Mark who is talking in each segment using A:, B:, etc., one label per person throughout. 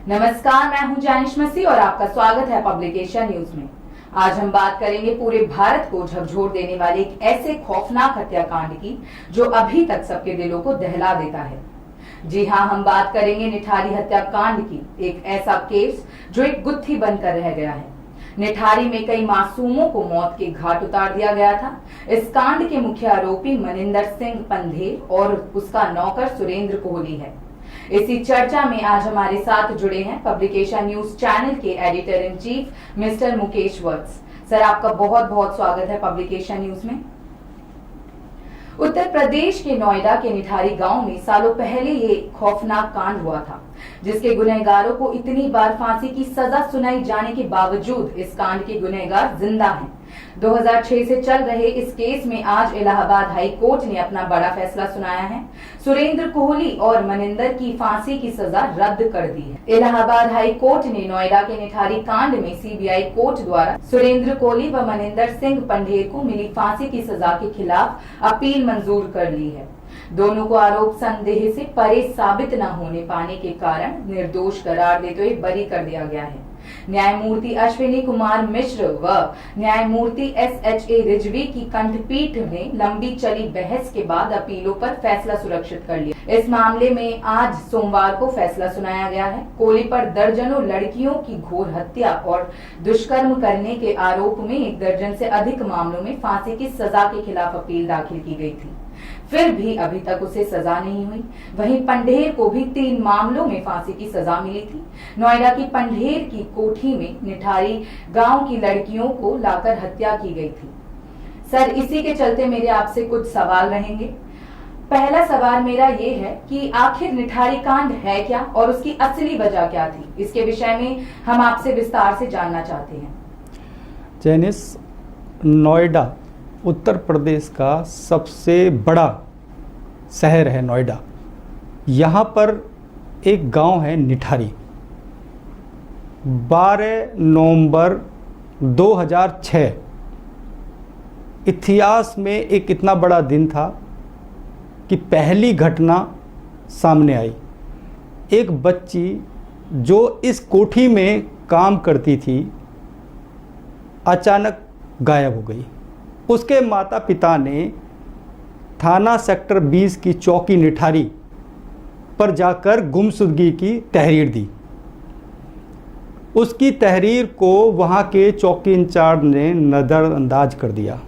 A: नमस्कार, मैं हूं जानिश मसीह और आपका स्वागत है पब्लिक एशिया न्यूज में। आज हम बात करेंगे पूरे भारत को झकझोर देने वाले एक ऐसे खौफनाक हत्याकांड की जो अभी तक सबके दिलों को दहला देता है। जी हां, हम बात करेंगे निठारी हत्याकांड की, एक ऐसा केस जो एक गुत्थी बनकर रह गया है। निठारी में कई मासूमों को मौत के घाट उतार दिया गया था। इस कांड के मुख्य आरोपी मनिंदर सिंह पंधेर और उसका नौकर सुरेंद्र कोहली है। इसी चर्चा में आज हमारे साथ जुड़े हैं पब्लिक एशिया न्यूज चैनल के editor in chief mister Mukesh Vats. Sir, आपका बहुत बहुत स्वागत है पब्लिक एशिया न्यूज में। उत्तर प्रदेश के नोएडा के निठारी गांव में सालों पहले ये खौफनाक कांड हुआ था, जिसके गुनहगारों को इतनी बार फांसी की सजा सुनाई जाने के बावजूद इस कांड के गुनहगार जिंदा हैं। 2006 से चल रहे इस केस में आज इलाहाबाद हाई कोर्ट ने अपना बड़ा फैसला सुनाया है। सुरेंद्र कोहली और मनिंदर की फांसी की सजा रद्द कर दी है। इलाहाबाद हाई कोर्ट ने नोएडा के निठारी कांड में सीबीआई कोर्ट द्वारा सुरेंद्र कोहली व मनिंदर सिंह पंधेर को मिली फांसी की सजा के खिलाफ अपील मंजूर कर ली है। दोनों को आरोप संदेह से परे साबित न होने पाने के कारण निर्दोष करार देते हुए बरी कर दिया गया है। न्यायमूर्ति अश्विनी कुमार मिश्र व न्यायमूर्ति SHA रिजवी की खंडपीठ ने लंबी चली बहस के बाद अपीलों पर फैसला सुरक्षित कर लिया। इस मामले में आज सोमवार को फैसला सुनाया गया है। कोहली पर दर्जनों लड़कियों की घोर हत्या और दुष्कर्म करने के आरोप में 1 दर्जन से अधिक मामलों में फांसी की सजा के खिलाफ अपील दाखिल की गई थी, फिर भी अभी तक उसे सजा नहीं हुई। वहीं पंधेर को भी 3 मामलों में फांसी की सजा मिली थी। नोएडा की पंधेर की कोठी में निठारी गांव की लड़कियों को लाकर हत्या की गई थी। सर, इसी के चलते मेरे आपसे कुछ सवाल रहेंगे। पहला सवाल मेरा ये है कि आखिर निठारी कांड है क्या और उसकी असली वजह क्या थी? इसके विषय में हम आपसे विस्तार से जानना चाहते हैं।
B: जैनिस, नोएडा उत्तर प्रदेश का सबसे बड़ा शहर है नोएडा। यहाँ पर एक गांव है निठारी। 12 नवंबर 2006 इतिहास में एक इतना बड़ा दिन था कि पहली घटना सामने आई। एक बच्ची जो इस कोठी में काम करती थी अचानक गायब हो गई। उसके माता पिता ने थाना सेक्टर 20 की चौकी निठारी पर जाकर गुमशुदगी की तहरीर दी। उसकी तहरीर को वहां के चौकी इंचार्ज ने नज़रअंदाज कर दिया।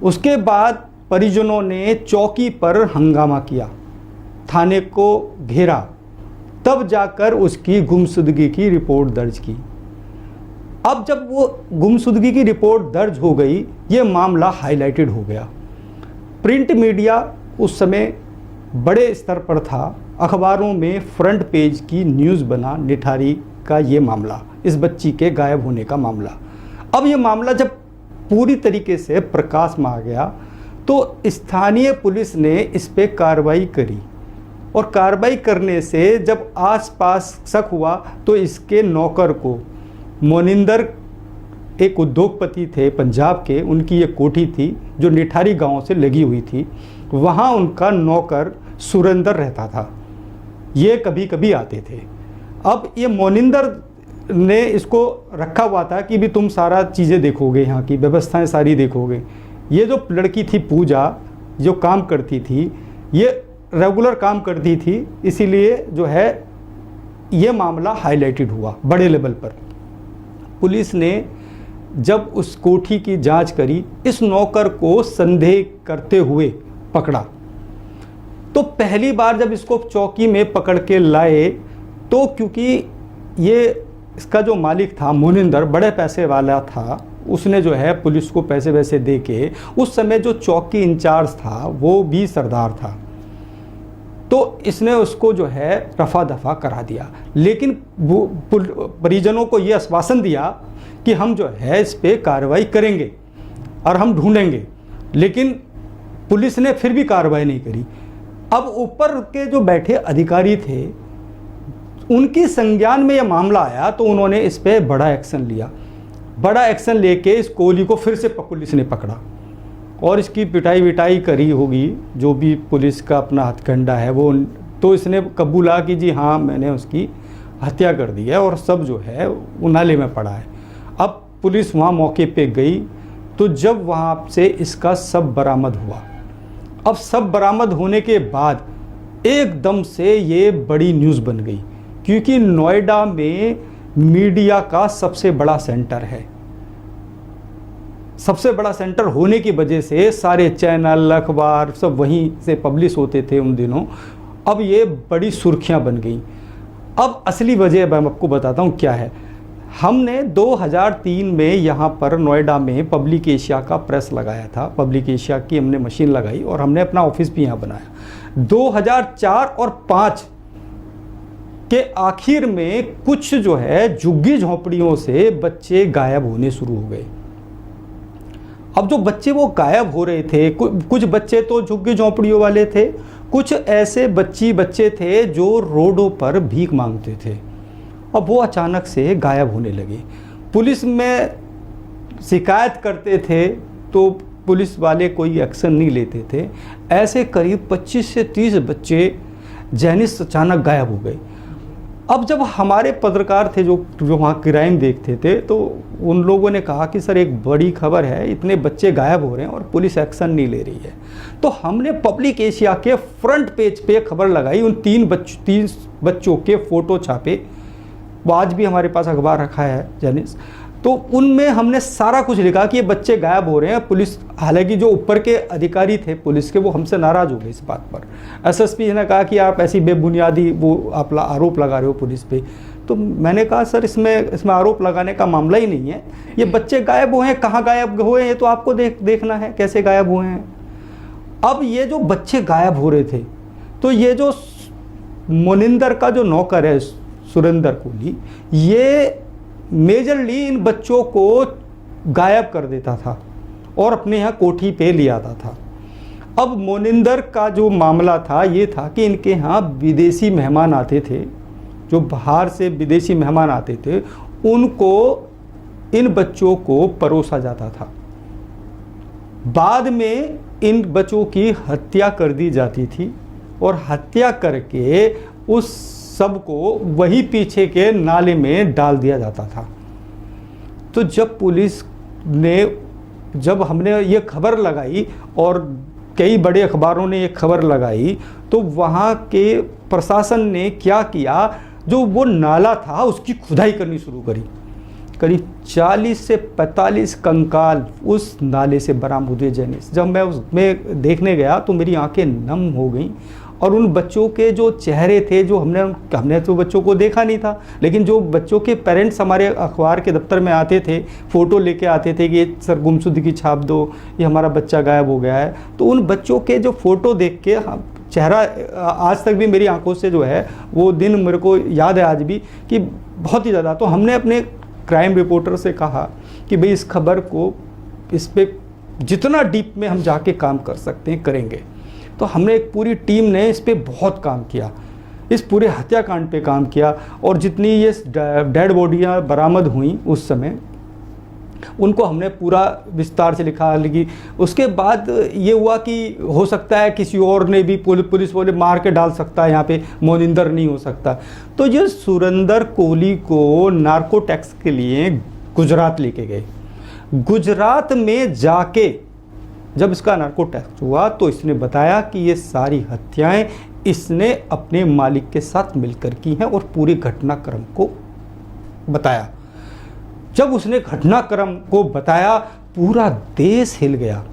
B: उसके बाद परिजनों ने चौकी पर हंगामा किया, थाने को घेरा, तब जाकर उसकी गुमशुदगी की रिपोर्ट दर्ज की। अब जब वो गुमशुदगी की रिपोर्ट दर्ज हो गई, ये मामला हाईलाइटेड हो गया। प्रिंट मीडिया उस समय बड़े स्तर पर था। अखबारों में फ्रंट पेज की न्यूज़ बना निठारी का ये मामला, इस बच्ची के गायब होने का मामला। अब ये मामला जब पूरी तरीके से प्रकाश में आ गया तो स्थानीय पुलिस ने इस पे कार्रवाई करी और कार्रवाई करने से जब आसपास शक हुआ तो इसके नौकर को, मोनिंदर एक उद्योगपति थे पंजाब के, उनकी एक कोठी थी जो निठारी गांव से लगी हुई थी। वहां उनका नौकर सुरेंद्र रहता था। ये कभी कभी आते थे। अब ये मोनिंदर ने इसको रखा हुआ था कि भी तुम सारा चीज़ें देखोगे, यहाँ की व्यवस्थाएं सारी देखोगे। ये जो लड़की थी पूजा, जो काम करती थी, ये रेगुलर काम करती थी, इसीलिए जो है ये मामला हाईलाइटेड हुआ बड़े लेवल पर। पुलिस ने जब उस कोठी की जांच करी, इस नौकर को संदेह करते हुए पकड़ा। तो पहली बार जब इसको चौकी में पकड़ के लाए तो क्योंकि ये इसका जो मालिक था मोनिंदर बड़े पैसे वाला था, उसने जो है पुलिस को पैसे वैसे दे के, उस समय जो चौकी इंचार्ज था वो भी सरदार था, तो इसने उसको जो है रफा दफा करा दिया। लेकिन परिजनों को ये आश्वासन दिया कि हम जो है इस पे कार्रवाई करेंगे और हम ढूंढेंगे, लेकिन पुलिस ने फिर भी कार्रवाई नहीं करी। अब ऊपर के जो बैठे अधिकारी थे उनकी संज्ञान में यह मामला आया तो उन्होंने इस पे बड़ा एक्शन लिया। बड़ा एक्शन लेके इस कोहली को फिर से पुलिस ने पकड़ा और इसकी पिटाई विटाई करी होगी, जो भी पुलिस का अपना हथकंडा है वो तो इसने कबूला कि जी हाँ मैंने उसकी हत्या कर दी है और सब जो है वो नाले में पड़ा है। अब पुलिस वहाँ मौके पे गई तो जब वहाँ से इसका सब बरामद हुआ, अब सब बरामद होने के बाद एकदम से ये बड़ी न्यूज़ बन गई, क्योंकि नोएडा में मीडिया का सबसे बड़ा सेंटर है। सबसे बड़ा सेंटर होने की वजह से सारे चैनल अखबार सब वहीं से पब्लिश होते थे उन दिनों। अब ये बड़ी सुर्खियां बन गई। अब असली वजह मैं आपको बताता हूँ क्या है। हमने 2003 में यहाँ पर नोएडा में पब्लिक एशिया का प्रेस लगाया था। पब्लिक एशिया की हमने मशीन लगाई और हमने अपना ऑफिस भी यहाँ बनाया। 2004 और 5 के आखिर में कुछ जो है झुग्गी झोंपड़ियों से बच्चे गायब होने शुरू हो गए। अब जो बच्चे वो गायब हो रहे थे, कुछ बच्चे तो झुग्गी झोंपड़ियों वाले थे, कुछ ऐसे बच्चे थे जो रोडों पर भीख मांगते थे। अब वो अचानक से गायब होने लगे। पुलिस में शिकायत करते थे तो पुलिस वाले कोई एक्शन नहीं लेते थे। ऐसे करीब 25 से 30 बच्चे जैनिस अचानक गायब हो गए। अब जब हमारे पत्रकार थे जो वहाँ क्राइम देखते थे, तो उन लोगों ने कहा कि सर एक बड़ी खबर है, इतने बच्चे गायब हो रहे हैं और पुलिस एक्शन नहीं ले रही है। तो हमने पब्लिक एशिया के फ्रंट पेज पे खबर लगाई, उन 3 बच्चों के फ़ोटो छापे। वो आज भी हमारे पास अखबार रखा है जैनिस। तो उनमें हमने सारा कुछ लिखा कि ये बच्चे गायब हो रहे हैं। पुलिस, हालांकि जो ऊपर के अधिकारी थे पुलिस के, वो हमसे नाराज़ हो गए इस बात पर। एसएसपी ने कहा कि आप ऐसी बेबुनियादी वो आप आरोप लगा रहे हो पुलिस पे। तो मैंने कहा सर इसमें आरोप लगाने का मामला ही नहीं है। ये बच्चे गायब हुए हैं, कहाँ गायब हुए हैं ये तो आपको देखना है कैसे गायब हुए हैं। अब ये जो बच्चे गायब हो रहे थे, तो ये जो मोनिंदर का जो नौकर है सुरेंद्र कोहली, ये मेजरली इन बच्चों को गायब कर देता था और अपने यहाँ कोठी पे ले आता था। अब मोनिंदर का जो मामला था ये था कि इनके यहाँ विदेशी मेहमान आते थे, जो बाहर से विदेशी मेहमान आते थे, उनको इन बच्चों को परोसा जाता था। बाद में इन बच्चों की हत्या कर दी जाती थी और हत्या करके उस सबको वही पीछे के नाले में डाल दिया जाता था। तो जब पुलिस ने, जब हमने ये खबर लगाई और कई बड़े अखबारों ने ये खबर लगाई, तो वहाँ के प्रशासन ने क्या किया, जो वो नाला था उसकी खुदाई करनी शुरू करी। करीब 40 से 45 कंकाल उस नाले से बरामद हुए जैनिस। जब मैं उसमें देखने गया तो मेरी आंखें नम हो गईं और उन बच्चों के जो चेहरे थे, जो हमने तो बच्चों को देखा नहीं था, लेकिन जो बच्चों के पेरेंट्स हमारे अखबार के दफ्तर में आते थे, फ़ोटो लेके आते थे कि ये सर गुमशुदगी छाप दो, ये हमारा बच्चा गायब हो गया है। तो उन बच्चों के जो फ़ोटो देख के चेहरा आज तक भी मेरी आंखों से जो है वो दिन मेरे को याद है आज भी, कि बहुत ही ज़्यादा। तो हमने अपने क्राइम रिपोर्टर से कहा कि भाई इस खबर को, इस पर जितना डीप में हम जाके काम कर सकते हैं करेंगे। तो हमने एक पूरी टीम ने इस पे बहुत काम किया, इस पूरे हत्याकांड पे काम किया। और जितनी ये डेड बॉडियाँ बरामद हुई उस समय, उनको हमने पूरा विस्तार से लिखा। लेकिन उसके बाद ये हुआ कि हो सकता है किसी और ने भी, पुलिस वाले मार के डाल सकता है, यहाँ पे मोनिंदर नहीं हो सकता। तो ये सुरेंद्र कोहली को नार्को टैक्स के लिए गुजरात लेके गए। गुजरात में जाके जब इसका नार्को टेस्ट हुआ तो इसने बताया कि ये सारी हत्याएं इसने अपने मालिक के साथ मिलकर की हैं और पूरे घटनाक्रम को बताया। जब उसने घटनाक्रम को बताया, पूरा देश हिल गया।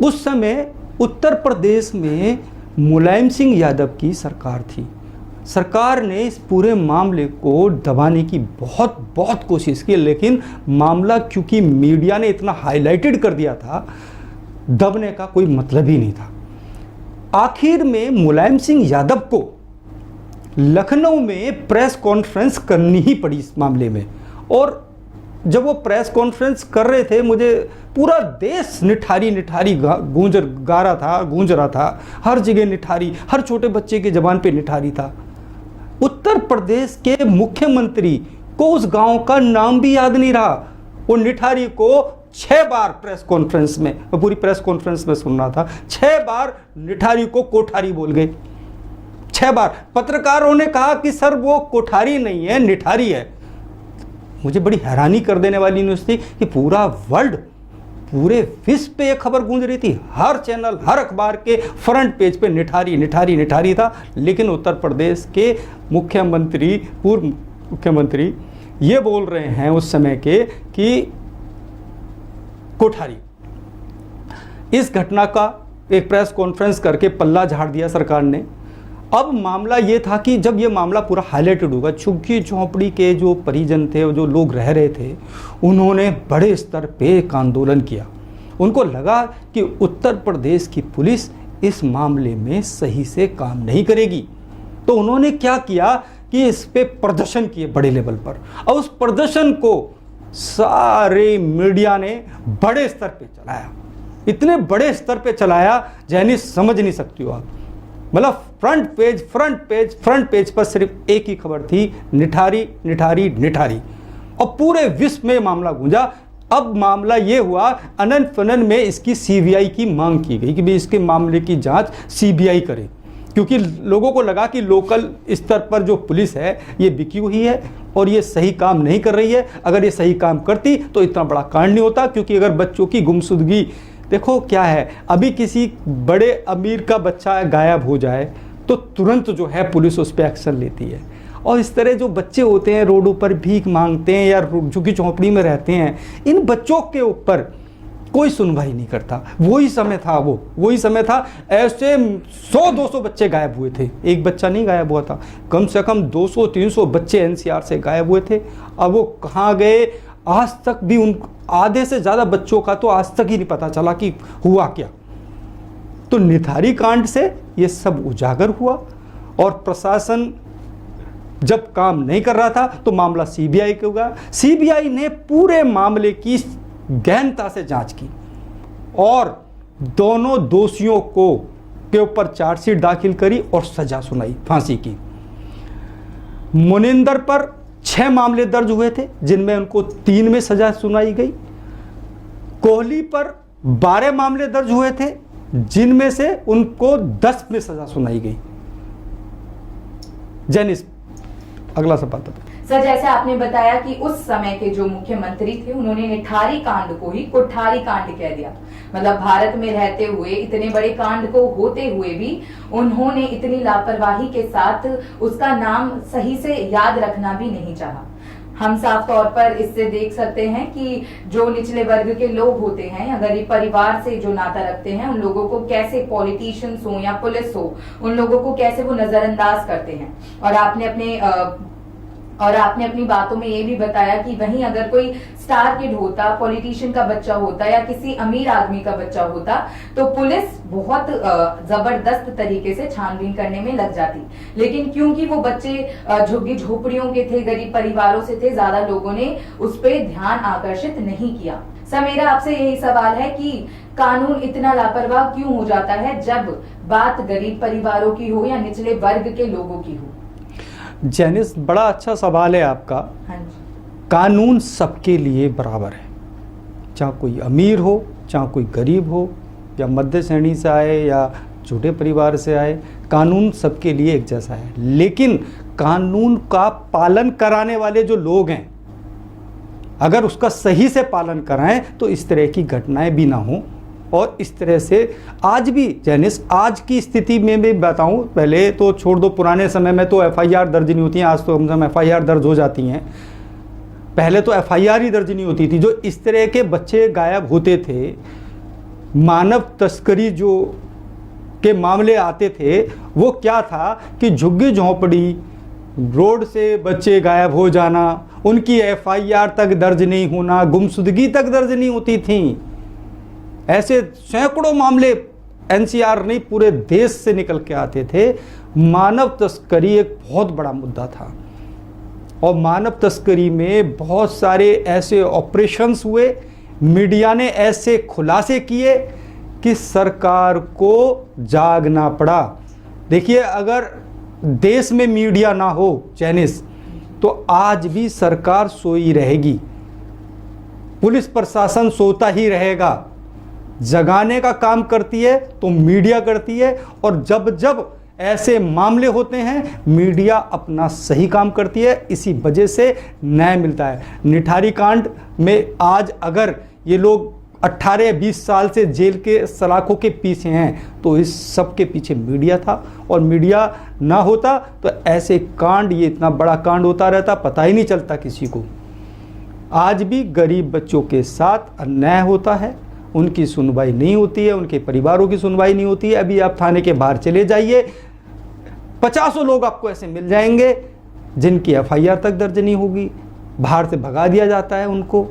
B: उस समय उत्तर प्रदेश में मुलायम सिंह यादव की सरकार थी। सरकार ने इस पूरे मामले को दबाने की बहुत कोशिश की, लेकिन मामला क्योंकि मीडिया ने इतना हाईलाइटेड कर दिया था, दबने का कोई मतलब ही नहीं था। आखिर में मुलायम सिंह यादव को लखनऊ में प्रेस कॉन्फ्रेंस करनी ही पड़ी इस मामले में। और जब वो प्रेस कॉन्फ्रेंस कर रहे थे, मुझे पूरा देश निठारी गूंज रहा था। हर जगह निठारी, हर छोटे बच्चे के जबान पे निठारी था। उत्तर प्रदेश के मुख्यमंत्री को उस गांव का नाम भी याद नहीं रहा। वो निठारी को 6 बार प्रेस कॉन्फ्रेंस में, पूरी प्रेस कॉन्फ्रेंस में सुन रहा था, 6 बार निठारी को कोठारी बोल गए। 6 बार। पत्रकारों ने कहा कि सर वो कोठारी नहीं है, निठारी है। मुझे बड़ी हैरानी कर देने वाली न्यूज़ थी कि पूरा वर्ल्ड, पूरे विश्व पे ये खबर गूंज रही थी। हर चैनल, हर अखबार के फ्रंट पेज पे निठारी निठारी निठारी था। लेकिन उत्तर प्रदेश के मुख्यमंत्री, पूर्व मुख्यमंत्री ये बोल रहे हैं उस समय के कि कोठारी। इस घटना का एक प्रेस कॉन्फ्रेंस करके पल्ला झाड़ दिया सरकार ने। अब मामला ये था कि जब ये मामला पूरा हाईलाइटेड होगा, झुग्गी झोंपड़ी के जो परिजन थे, जो लोग रह रहे थे, उन्होंने बड़े स्तर पे एक आंदोलन किया। उनको लगा कि उत्तर प्रदेश की पुलिस इस मामले में सही से काम नहीं करेगी। तो उन्होंने क्या किया कि इस पे प्रदर्शन किए बड़े लेवल पर, और उस प्रदर्शन को सारे मीडिया ने बड़े स्तर पे चलाया। इतने बड़े स्तर पे चलाया यानी समझ नहीं सकती हो आप। मतलब फ्रंट पेज पर सिर्फ एक ही खबर थी, निठारी निठारी निठारी, और पूरे विश्व में मामला गूंजा। अब मामला ये हुआ, अनंत फनन में इसकी सीबीआई की मांग की गई कि भाई इसके मामले की जांच सीबीआई करे, क्योंकि लोगों को लगा कि लोकल स्तर पर जो पुलिस है ये बिकी हुई है और ये सही काम नहीं कर रही है। अगर ये सही काम करती तो इतना बड़ा कांड नहीं होता, क्योंकि अगर बच्चों की गुमशुदगी, देखो क्या है, अभी किसी बड़े अमीर का बच्चा गायब हो जाए तो तुरंत जो है पुलिस उस पर एक्शन लेती है। और इस तरह जो बच्चे होते हैं, रोडों पर भीख मांगते हैं या झुग्गी झोंपड़ी में रहते हैं, इन बच्चों के ऊपर कोई सुनवाई नहीं करता। वही समय था ऐसे 100-200 बच्चे गायब हुए थे। एक बच्चा नहीं गायब हुआ था, कम से कम 200-300 बच्चे एनसीआर से गायब हुए थे। अब वो कहाँ गए आज तक भी, उन आधे से ज़्यादा बच्चों का तो आज तक ही नहीं पता चला कि हुआ क्या। तो निठारी कांड से ये सब उजागर हुआ, और प्रशासन जब काम नहीं कर रहा था तो मामला सीबीआई को गया। सीबीआई ने पूरे मामले की गहनता से जांच की और दोनों दोषियों के ऊपर चार्जशीट दाखिल करी और सजा सुनाई, फांसी की। मुनिंदर पर 6 मामले दर्ज हुए थे, जिनमें उनको 3 में सजा सुनाई गई। कोहली पर 12 मामले दर्ज हुए थे, जिनमें से उनको 10 में सजा सुनाई गई। जेनिस, अगला सवाल था।
A: सर, जैसे आपने बताया कि उस समय के जो मुख्यमंत्री थे उन्होंने निठारी कांड को ही कोठारी कांड कह दिया। मतलब भारत में रहते हुए इतने बड़े कांड को होते हुए भी उन्होंने इतनी लापरवाही के साथ उसका नाम सही से याद रखना भी नहीं चाहा। हम साफ तौर पर इससे देख सकते हैं कि जो निचले वर्ग के लोग होते हैं या गरीब परिवार से जो नाता रखते हैं, उन लोगों को कैसे पॉलिटिशियंस हो या पुलिस हो, उन लोगों को कैसे वो नजरअंदाज करते हैं। और आपने अपनी बातों में ये भी बताया कि वहीं अगर कोई स्टार किड होता, पॉलिटिशियन का बच्चा होता या किसी अमीर आदमी का बच्चा होता तो पुलिस बहुत जबरदस्त तरीके से छानबीन करने में लग जाती। लेकिन क्योंकि वो बच्चे झुग्गी झोपड़ियों के थे, गरीब परिवारों से थे, ज्यादा लोगों ने उस पर ध्यान आकर्षित नहीं किया। सर, मेरा आपसे यही सवाल है कि कानून इतना लापरवाह क्यों हो जाता है जब बात गरीब परिवारों की हो या निचले वर्ग के लोगों की हो?
B: जेनिस, बड़ा अच्छा सवाल है आपका।
A: हाँ जी।
B: कानून सबके लिए बराबर है, चाहे कोई अमीर हो, चाहे कोई गरीब हो, या मध्य श्रेणी से आए या छोटे परिवार से आए, कानून सबके लिए एक जैसा है। लेकिन कानून का पालन कराने वाले जो लोग हैं, अगर उसका सही से पालन कराएं तो इस तरह की घटनाएं भी ना हो। और इस तरह से आज भी जेनिस, आज की स्थिति में भी बताऊं, पहले तो छोड़ दो, पुराने समय में तो एफआईआर दर्ज नहीं होती हैं, आज तो हम एफआईआर दर्ज हो जाती हैं। पहले तो एफआईआर ही दर्ज नहीं होती थी। जो इस तरह के बच्चे गायब होते थे, मानव तस्करी जो के मामले आते थे, वो क्या था कि झुग्गी झोंपड़ी, रोड से बच्चे गायब हो जाना, उनकी एफआईआर तक दर्ज नहीं होना, गुमशुदगी तक दर्ज नहीं होती थी। ऐसे सैकड़ों मामले एनसीआर नहीं पूरे देश से निकल के आते थे। मानव तस्करी एक बहुत बड़ा मुद्दा था और मानव तस्करी में बहुत सारे ऐसे ऑपरेशंस हुए, मीडिया ने ऐसे खुलासे किए कि सरकार को जागना पड़ा। देखिए, अगर देश में मीडिया ना हो जेनिस, तो आज भी सरकार सोई रहेगी, पुलिस प्रशासन सोता ही रहेगा। जगाने का काम करती है तो मीडिया करती है, और जब जब ऐसे मामले होते हैं, मीडिया अपना सही काम करती है, इसी वजह से न्याय मिलता है। निठारी कांड में आज अगर ये लोग 18-20 साल से जेल के सलाखों के पीछे हैं तो इस सब के पीछे मीडिया था, और मीडिया ना होता तो ऐसे कांड, ये इतना बड़ा कांड होता रहता, पता ही नहीं चलता किसी को। आज भी गरीब बच्चों के साथ अन्याय होता है, उनकी सुनवाई नहीं होती है, उनके परिवारों की सुनवाई नहीं होती है। अभी आप थाने के बाहर चले जाइए, 50 लोग आपको ऐसे मिल जाएंगे जिनकी FIR तक दर्ज नहीं होगी, बाहर से भगा दिया जाता है उनको।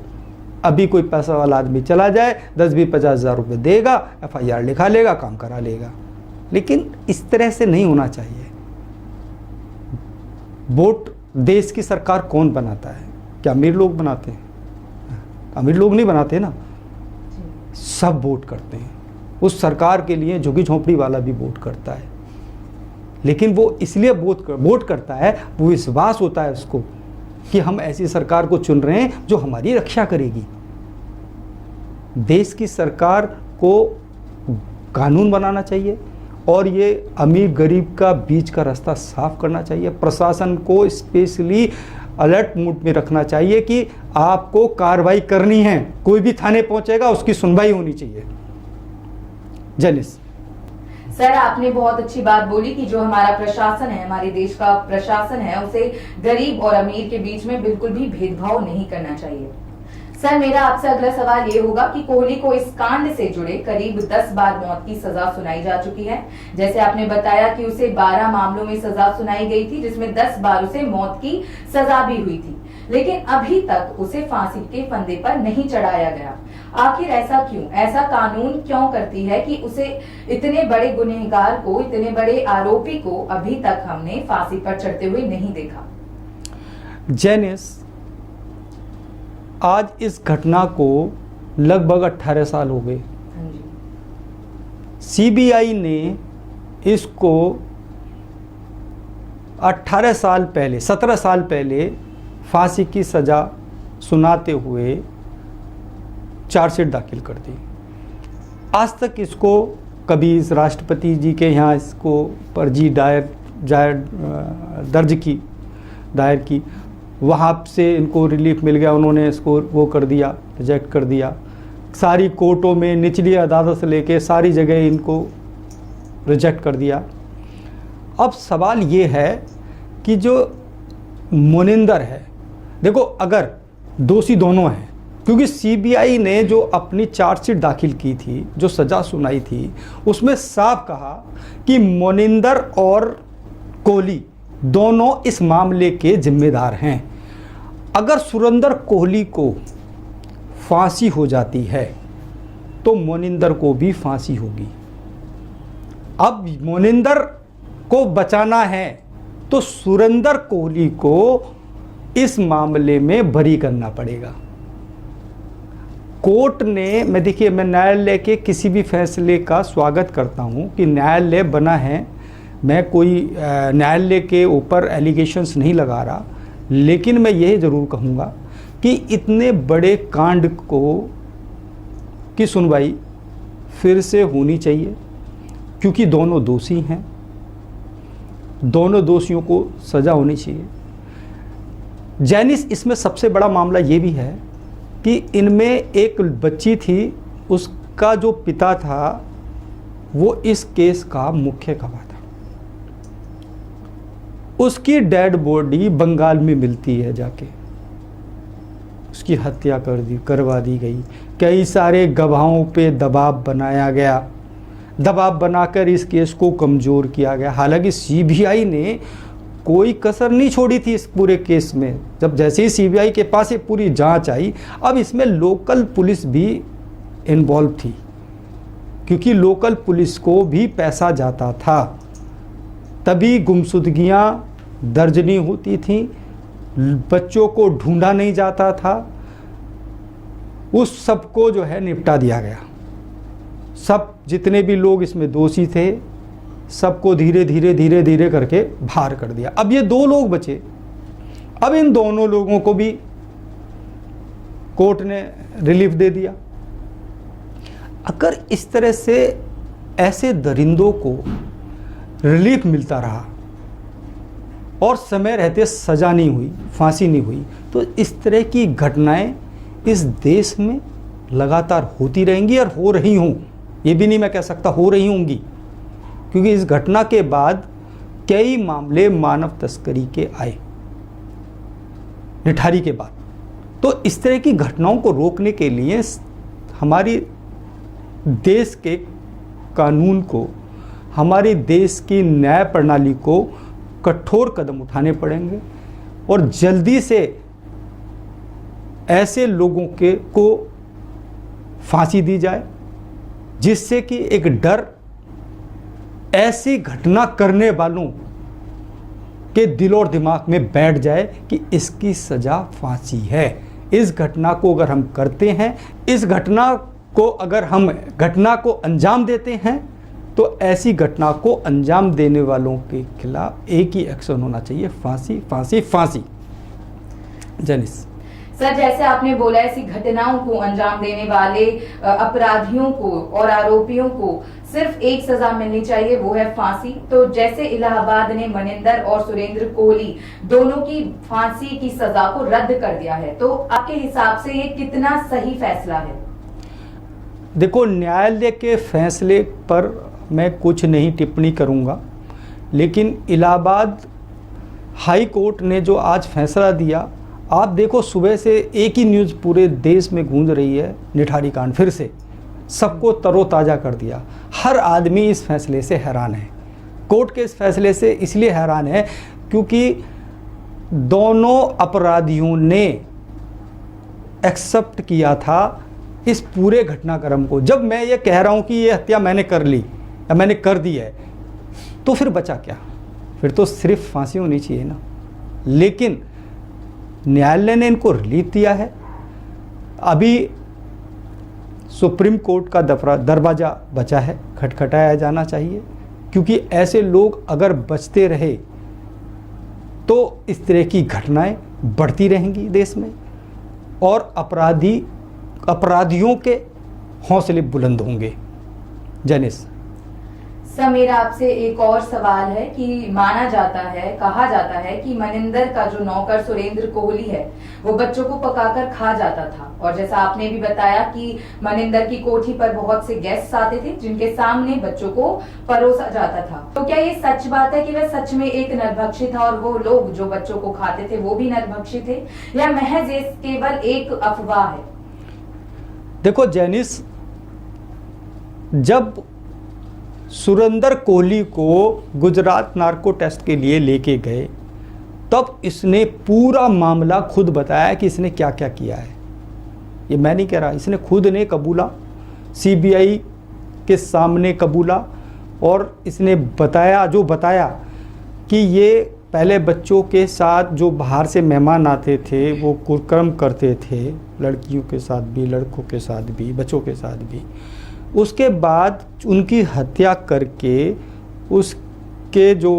B: अभी कोई पैसा वाला आदमी चला जाए, 10-20-50 हज़ार रुपये देगा, FIR लिखा लेगा, काम करा लेगा। लेकिन इस तरह से नहीं होना चाहिए। वोट देश की सरकार कौन बनाता है? क्या अमीर लोग बनाते हैं? अमीर लोग नहीं बनाते ना, सब वोट करते हैं। उस सरकार के लिए झुग्गी झोंपड़ी वाला भी वोट करता है, लेकिन वो इसलिए वोट करता है, वो विश्वास होता है उसको कि हम ऐसी सरकार को चुन रहे हैं जो हमारी रक्षा करेगी। देश की सरकार को कानून बनाना चाहिए और ये अमीर गरीब का बीच का रास्ता साफ करना चाहिए। प्रशासन को स्पेशली अलर्ट मूड में रखना चाहिए कि आपको कार्रवाई करनी है, कोई भी थाने पहुंचेगा उसकी सुनवाई होनी चाहिए। जनिस
A: सर, आपने बहुत अच्छी बात बोली कि जो हमारा प्रशासन है, हमारे देश का प्रशासन है, उसे गरीब और अमीर के बीच में बिल्कुल भी भेदभाव नहीं करना चाहिए। सर, मेरा आपसे अगला सवाल ये होगा कि कोहली को इस कांड से जुड़े करीब 10 बार मौत की सजा सुनाई जा चुकी है। जैसे आपने बताया कि उसे 12 मामलों में सजा सुनाई गई थी, जिसमें 10 बार उसे मौत की सजा भी हुई थी, लेकिन अभी तक उसे फांसी के फंदे पर नहीं चढ़ाया गया। आखिर ऐसा क्यों? ऐसा कानून क्यों करती है कि उसे, इतने बड़े गुनहगार को, इतने बड़े आरोपी को अभी तक हमने फांसी पर चढ़ते हुए नहीं देखा?
B: जेनिस, आज इस घटना को लगभग 18 साल हो गए। CBI ने इसको 18 साल पहले, 17 साल पहले फांसी की सजा सुनाते हुए चार्जशीट दाखिल कर दी। आज तक इसको कभी इस राष्ट्रपति जी के यहाँ इसको अर्जी दायर की, वहाँ से इनको रिलीफ मिल गया, उन्होंने इसको वो कर दिया, रिजेक्ट कर दिया। सारी कोर्टों में, निचली अदालत से लेके सारी जगह इनको रिजेक्ट कर दिया। अब सवाल ये है कि जो मोनिंदर है, देखो अगर दोषी दोनों हैं, क्योंकि CBI ने जो अपनी चार्जशीट दाखिल की थी, जो सज़ा सुनाई थी, उसमें साफ कहा कि मोनिंदर और कोहली दोनों इस मामले के जिम्मेदार हैं। अगर सुरेंद्र कोहली को फांसी हो जाती है तो मोनिंदर को भी फांसी होगी। अब मोनिंदर को बचाना है तो सुरेंद्र कोहली को इस मामले में बरी करना पड़ेगा। कोर्ट ने, मैं न्यायालय के किसी भी फैसले का स्वागत करता हूं कि न्यायालय बना है, मैं कोई न्यायालय के ऊपर एलिगेशंस नहीं लगा रहा, लेकिन मैं यह ज़रूर कहूँगा कि इतने बड़े कांड की सुनवाई फिर से होनी चाहिए, क्योंकि दोनों दोषी हैं, दोनों दोषियों को सज़ा होनी चाहिए। जैनिस, इसमें सबसे बड़ा मामला ये भी है कि इनमें एक बच्ची थी, उसका जो पिता था वो इस केस का मुख्य गवाह था। उसकी डेड बॉडी बंगाल में मिलती है, जाके उसकी हत्या करवा दी गई। कई सारे गवाहों पे दबाव बनाया गया, दबाव बनाकर इस केस को कमज़ोर किया गया। हालांकि CBI ने कोई कसर नहीं छोड़ी थी इस पूरे केस में। जब जैसे ही CBI के पास ये पूरी जांच आई, अब इसमें लोकल पुलिस भी इन्वॉल्व थी, क्योंकि लोकल पुलिस को भी पैसा जाता था, तभी गुमशुदगियाँ दर्ज नहीं होती थीं, बच्चों को ढूंढा नहीं जाता था, उस सब को जो है निपटा दिया गया। सब जितने भी लोग इसमें दोषी थे, सबको धीरे धीरे करके बाहर कर दिया। अब ये 2 लोग बचे, अब इन दोनों लोगों को भी कोर्ट ने रिलीफ दे दिया। अगर इस तरह से ऐसे दरिंदों को रिलीफ मिलता रहा और समय रहते सज़ा नहीं हुई, फांसी नहीं हुई, तो इस तरह की घटनाएं इस देश में लगातार होती रहेंगी और हो रही हों, ये भी नहीं मैं कह सकता हो रही होंगी, क्योंकि इस घटना के बाद कई मामले मानव तस्करी के आए निठारी के बाद। तो इस तरह की घटनाओं को रोकने के लिए हमारी देश के कानून को, हमारे देश की न्याय प्रणाली को कठोर कदम उठाने पड़ेंगे और जल्दी से ऐसे लोगों को फांसी दी जाए, जिससे कि एक डर ऐसी घटना करने वालों के दिल और दिमाग में बैठ जाए कि इसकी सज़ा फांसी है। इस घटना को अगर हम करते हैं, इस घटना को अगर हम घटना को अंजाम देते हैं, तो ऐसी घटना को अंजाम देने वालों के खिलाफ एक ही एक्शन होना चाहिए, फांसी फांसी फांसी। जनिस
A: सर, जैसे आपने बोला ऐसी घटनाओं को अंजाम देने वाले अपराधियों को और आरोपियों को सिर्फ एक सजा मिलनी चाहिए, वो है फांसी। तो जैसे इलाहाबाद ने मनिंदर और सुरेंद्र कोहली दोनों की फांसी की सजा को रद्द कर दिया है, तो आपके हिसाब से ये कितना सही फैसला है?
B: देखो, न्यायालय के फैसले पर मैं कुछ नहीं टिप्पणी करूंगा, लेकिन इलाहाबाद हाई कोर्ट ने जो आज फैसला दिया, आप देखो सुबह से एक ही न्यूज़ पूरे देश में गूंज रही है, निठारी कांड फिर से सबको तरोताज़ा कर दिया। हर आदमी इस फैसले से हैरान है। कोर्ट के इस फैसले से इसलिए हैरान है क्योंकि दोनों अपराधियों ने एक्सेप्ट किया था इस पूरे घटनाक्रम को। जब मैं ये कह रहा हूँ कि ये हत्या मैंने कर ली या मैंने कर दी है, तो फिर बचा क्या? फिर तो सिर्फ फांसी होनी चाहिए ना। लेकिन न्यायालय ने इनको रिलीफ दिया है। अभी सुप्रीम कोर्ट का दरवाज़ा बचा है, खटखटाया जाना चाहिए, क्योंकि ऐसे लोग अगर बचते रहे तो इस तरह की घटनाएं बढ़ती रहेंगी देश में और अपराधियों के हौसले बुलंद होंगे। जनिस
A: सर, मेरा आपसे एक और सवाल है कि माना जाता है, कहा जाता है कि मनिंदर का जो नौकर सुरेंद्र कोहली है वो बच्चों को पकाकर खा जाता था, और जैसा आपने भी बताया कि मनिंदर की कोठी पर बहुत से गेस्ट आते थे जिनके सामने बच्चों को परोसा जाता था। तो क्या ये सच बात है कि वह सच में एक नरभक्षी था और वो लोग जो बच्चों को खाते थे वो भी नरभक्षी थे, या महज ये केवल एक अफवाह है?
B: देखो जैनिस, जब सुरेंद्र कोहली को गुजरात नार्को टेस्ट के लिए लेके गए, तब इसने पूरा मामला खुद बताया कि इसने क्या क्या किया है। ये मैं नहीं कह रहा, इसने खुद ने कबूला, सीबीआई के सामने कबूला, और इसने बताया कि ये पहले बच्चों के साथ जो बाहर से मेहमान आते थे वो कुकर्म करते थे, लड़कियों के साथ भी, लड़कों के साथ भी, बच्चों के साथ भी। उसके बाद उनकी हत्या करके उसके जो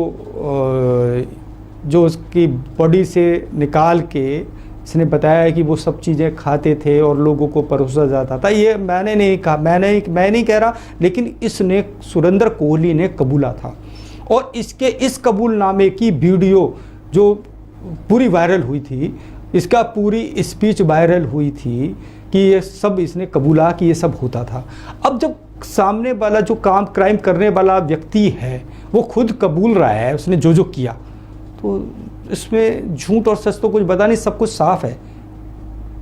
B: उसकी बॉडी से निकाल के इसने बताया कि वो सब चीज़ें खाते थे और लोगों को परोसा जाता था। ये मैंने नहीं कहा, मैं नहीं कह रहा, लेकिन इसने सुरेंद्र कोहली ने कबूला था। और इसके इस कबूलनामे की वीडियो जो पूरी वायरल हुई थी, इसका पूरी स्पीच वायरल हुई थी कि ये सब इसने कबूला कि ये सब होता था। अब जब सामने वाला जो क्राइम करने वाला व्यक्ति है वो खुद कबूल रहा है उसने जो जो किया, तो इसमें झूठ और सच तो कुछ बता नहीं, सब कुछ साफ है।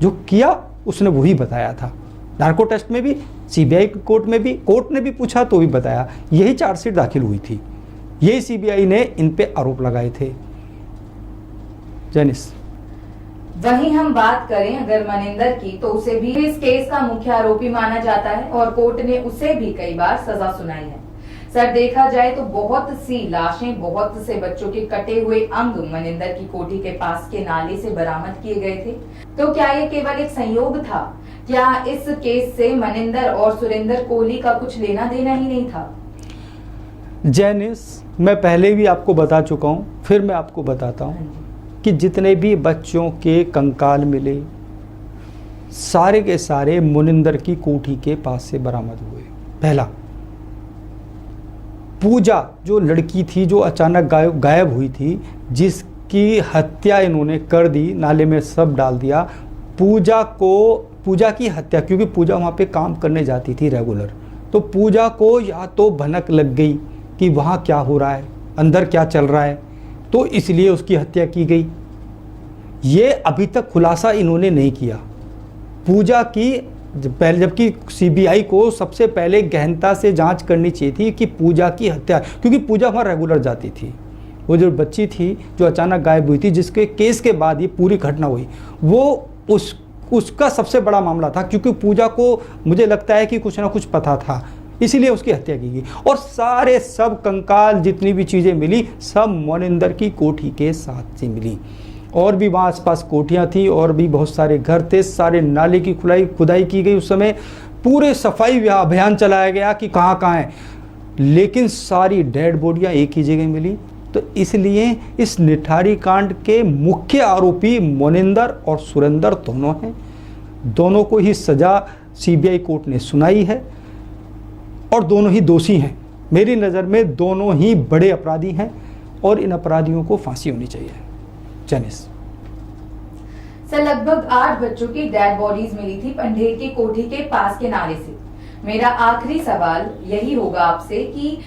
B: जो किया उसने वही बताया था। नार्को टेस्ट में भी, सीबीआई कोर्ट में भी, कोर्ट ने भी पूछा तो भी बताया। यही चार्जशीट दाखिल हुई थी, यही सीबीआई ने इन पे आरोप लगाए थे। जैनिस,
A: वहीं हम बात करें अगर मनिंदर की, तो उसे भी इस केस का मुख्य आरोपी माना जाता है और कोर्ट ने उसे भी कई बार सजा सुनाई है। सर, देखा जाए तो बहुत सी लाशें, बहुत से बच्चों के कटे हुए अंग मनिंदर की कोठी के पास के नाले से बरामद किए गए थे। तो क्या ये केवल एक संयोग था? क्या इस केस से मनिंदर और सुरेंद्र कोहली का कुछ लेना देना ही नहीं था?
B: जैनिस, मैं पहले भी आपको बता चुका हूं, फिर मैं आपको बताता हूं कि जितने भी बच्चों के कंकाल मिले सारे के सारे मनिंदर की कोठी के पास से बरामद हुए। पहला, पूजा जो लड़की थी जो अचानक गायब हुई थी, जिसकी हत्या इन्होंने कर दी, नाले में सब डाल दिया। पूजा की हत्या, क्योंकि पूजा वहाँ पे काम करने जाती थी रेगुलर, तो पूजा को या तो भनक लग गई कि वहाँ क्या हो रहा है, अंदर क्या चल रहा है, तो इसलिए उसकी हत्या की गई। ये अभी तक खुलासा इन्होंने नहीं किया। पूजा की पहले, जबकि सीबीआई को सबसे पहले गहनता से जांच करनी चाहिए थी कि पूजा की हत्या, क्योंकि पूजा वहाँ रेगुलर जाती थी। वो जो बच्ची थी जो अचानक गायब हुई थी, जिसके केस के बाद ये पूरी घटना हुई, वो उसका सबसे बड़ा मामला था, क्योंकि पूजा को मुझे लगता है कि कुछ ना कुछ पता था, इसीलिए उसकी हत्या की गई। और सब कंकाल जितनी भी चीज़ें मिली सब मोनिंदर की कोठी के साथ से मिली। और भी वहाँ आसपास कोठियाँ थी और भी बहुत सारे घर थे, सारे नाले की खुदाई की गई। उस समय पूरे सफाई अभियान चलाया गया कि कहाँ कहाँ है, लेकिन सारी डेड बॉडियाँ एक ही जगह मिली। तो इसलिए इस निठारी कांड के मुख्य आरोपी मोनिंदर और सुरेंदर दोनों हैं। दोनों को ही सज़ा सीबीआई कोर्ट ने सुनाई है और दोनों ही दोषी हैं। मेरी नज़र में दोनों ही बड़े अपराधी हैं और इन अपराधियों को फांसी होनी चाहिए। जनिस
A: सर, लगभग 8 बच्चों की डेड बॉडीज मिली थी पंढेर की कोठी के पास के नाले से। मेरा आखिरी सवाल यही होगा आपसे कि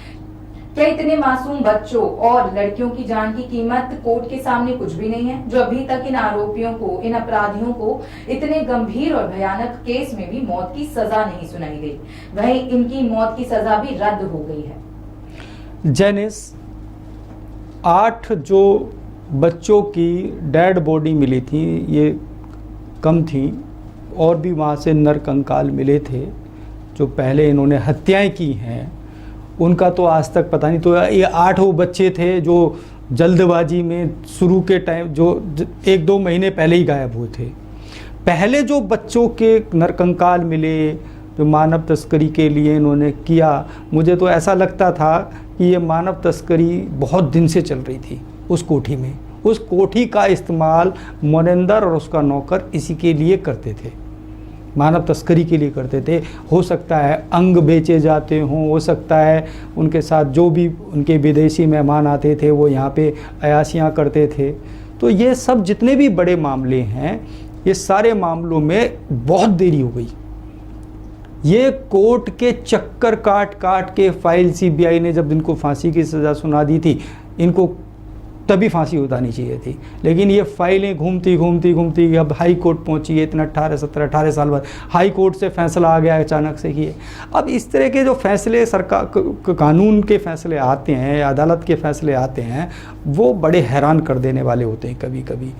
A: क्या इतने मासूम बच्चों और लड़कियों की जान की कीमत कोर्ट के सामने कुछ भी नहीं है, जो अभी तक इन आरोपियों को, इन अपराधियों को इतने गंभीर और भयानक केस में भी मौत की सजा नहीं सुनाई गई, वहीं इनकी मौत की सजा भी रद्द हो गई है।
B: जैनिस, 8 जो बच्चों की डेड बॉडी मिली थी ये कम थी, और भी वहाँ से नरकंकाल मिले थे जो पहले इन्होंने हत्याएं की हैं, उनका तो आज तक पता नहीं। तो ये 8 वो बच्चे थे जो जल्दबाजी में शुरू के टाइम जो 1-2 महीने पहले ही गायब हुए थे। पहले जो बच्चों के नरकंकाल मिले जो मानव तस्करी के लिए इन्होंने किया, मुझे तो ऐसा लगता था कि ये मानव तस्करी बहुत दिन से चल रही थी उस कोठी में। उस कोठी का इस्तेमाल मोनिंदर और उसका नौकर इसी के लिए करते थे, मानव तस्करी के लिए करते थे। हो सकता है अंग बेचे जाते हों, हो सकता है उनके साथ जो भी उनके विदेशी मेहमान आते थे वो यहाँ पे अयाशियाँ करते थे। तो ये सब जितने भी बड़े मामले हैं, ये सारे मामलों में बहुत देरी हो गई। ये कोर्ट के चक्कर काट काट के फाइल सीबीआई ने जब इनको फांसी की सज़ा सुना दी थी, इनको तभी फांसी उतारनी चाहिए थी, लेकिन ये फाइलें घूमती अब हाई कोर्ट पहुंची है। इतना 18 साल बाद हाई कोर्ट से फैसला आ गया अचानक से कि अब इस तरह के जो फैसले सरकार कानून के फैसले आते हैं, अदालत के फैसले आते हैं, वो बड़े हैरान कर देने वाले होते हैं कभी कभी।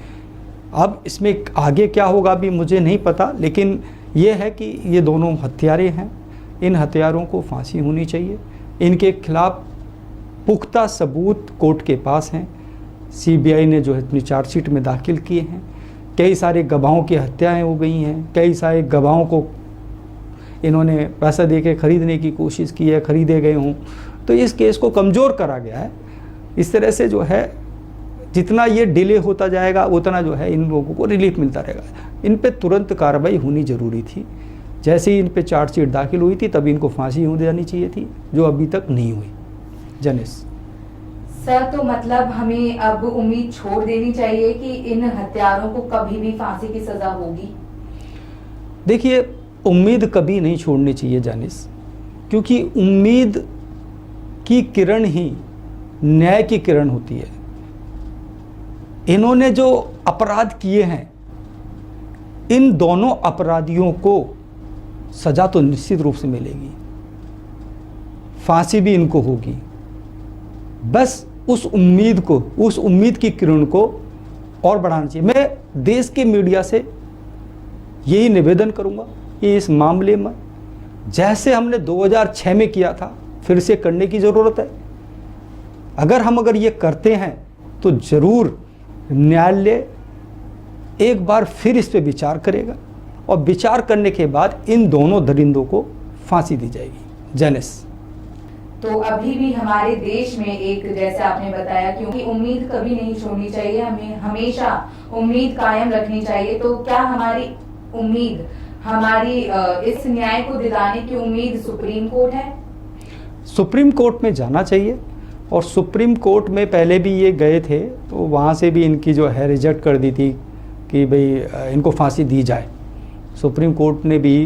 B: अब इसमें आगे क्या होगा अभी मुझे नहीं पता, लेकिन ये है कि ये दोनों हत्यारे हैं, इन हत्यारों को फांसी होनी चाहिए। इनके खिलाफ पुख्ता सबूत कोर्ट के पास हैं, सीबीआई ने जो है अपनी चार्जशीट में दाखिल किए हैं। कई सारे गवाहों की हत्याएं हो गई हैं, कई सारे गवाहों को इन्होंने पैसा दे के ख़रीदने की कोशिश की है, ख़रीदे गए हों, तो इस केस को कमज़ोर करा गया है। इस तरह से जो है जितना ये डिले होता जाएगा उतना जो है इन लोगों को रिलीफ मिलता रहेगा। इन पे तुरंत कार्रवाई होनी ज़रूरी थी। जैसे ही इन पे चार्जशीट दाखिल हुई थी तभी इनको फांसी हो जानी चाहिए थी, जो अभी तक नहीं हुई। जनिस
A: सर, तो मतलब हमें अब उम्मीद छोड़ देनी चाहिए कि इन हत्यारों को कभी भी फांसी की सजा होगी?
B: देखिए, उम्मीद कभी नहीं छोड़नी चाहिए जानिस, क्योंकि उम्मीद की किरण ही न्याय की किरण होती है। इन्होंने जो अपराध किए हैं, इन दोनों अपराधियों को सजा तो निश्चित रूप से मिलेगी, फांसी भी इनको होगी। बस उस उम्मीद की किरण को और बढ़ाना चाहिए। मैं देश के मीडिया से यही निवेदन करूंगा कि इस मामले में जैसे हमने 2006 में किया था फिर से करने की ज़रूरत है। अगर ये करते हैं तो ज़रूर न्यायालय एक बार फिर इस पे विचार करेगा और विचार करने के बाद इन दोनों दरिंदों को फांसी दी जाएगी। जनिस,
A: तो अभी भी हमारे देश में एक, जैसे आपने बताया, क्योंकि उम्मीद कभी नहीं छोड़नी चाहिए, हमें हमेशा उम्मीद कायम रखनी चाहिए। तो क्या हमारी उम्मीद, हमारी इस न्याय को दिलाने की उम्मीद सुप्रीम कोर्ट है?
B: सुप्रीम कोर्ट में जाना चाहिए। और सुप्रीम कोर्ट में पहले भी ये गए थे तो वहाँ से भी इनकी जो है रिजेक्ट कर दी थी कि भाई इनको फांसी दी जाए। सुप्रीम कोर्ट ने भी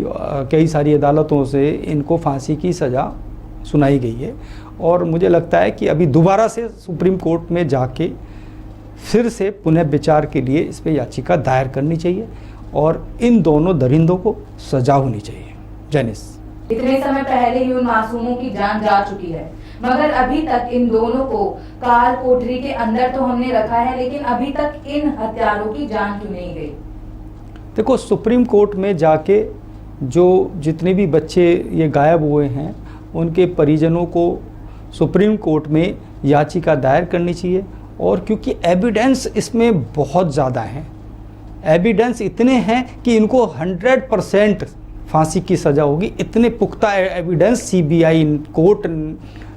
B: कई सारी अदालतों से इनको फांसी की सज़ा सुनाई गई है। और मुझे लगता है कि अभी दोबारा से सुप्रीम कोर्ट में जाके फिर से पुनः विचार के लिए इस पर याचिका दायर करनी चाहिए और इन दोनों दरिंदों को सजा होनी चाहिए। जैनिस,
A: इतने समय पहले ही उन मासूमों की जान जा चुकी है, मगर अभी तक इन दोनों को काल कोठरी के अंदर तो हमने रखा है, लेकिन अभी तक इन हत्यारों की जान क्यों नहीं गई?
B: देखो, सुप्रीम कोर्ट में जाके जो जितने भी बच्चे ये गायब हुए हैं उनके परिजनों को सुप्रीम कोर्ट में याचिका दायर करनी चाहिए। और क्योंकि एविडेंस इसमें बहुत ज़्यादा हैं, एविडेंस इतने हैं कि इनको 100% फांसी की सज़ा होगी। इतने पुख्ता एविडेंस सीबीआई कोर्ट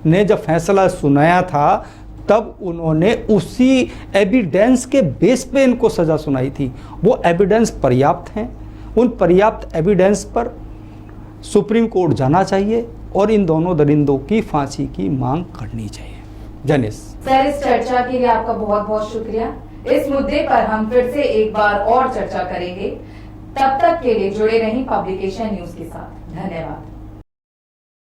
B: ने जब फैसला सुनाया था तब उन्होंने उसी एविडेंस के बेस पे इनको सज़ा सुनाई थी। वो एविडेंस पर्याप्त हैं। उन पर्याप्त एविडेंस पर सुप्रीम कोर्ट जाना चाहिए और इन दोनों दरिंदों की फांसी की मांग करनी चाहिए। जनिस
A: सर, इस चर्चा के लिए आपका बहुत बहुत शुक्रिया। इस मुद्दे पर हम फिर से एक बार और चर्चा करेंगे। तब तक के लिए जुड़े रहें पब्लिकेशन न्यूज के साथ। धन्यवाद।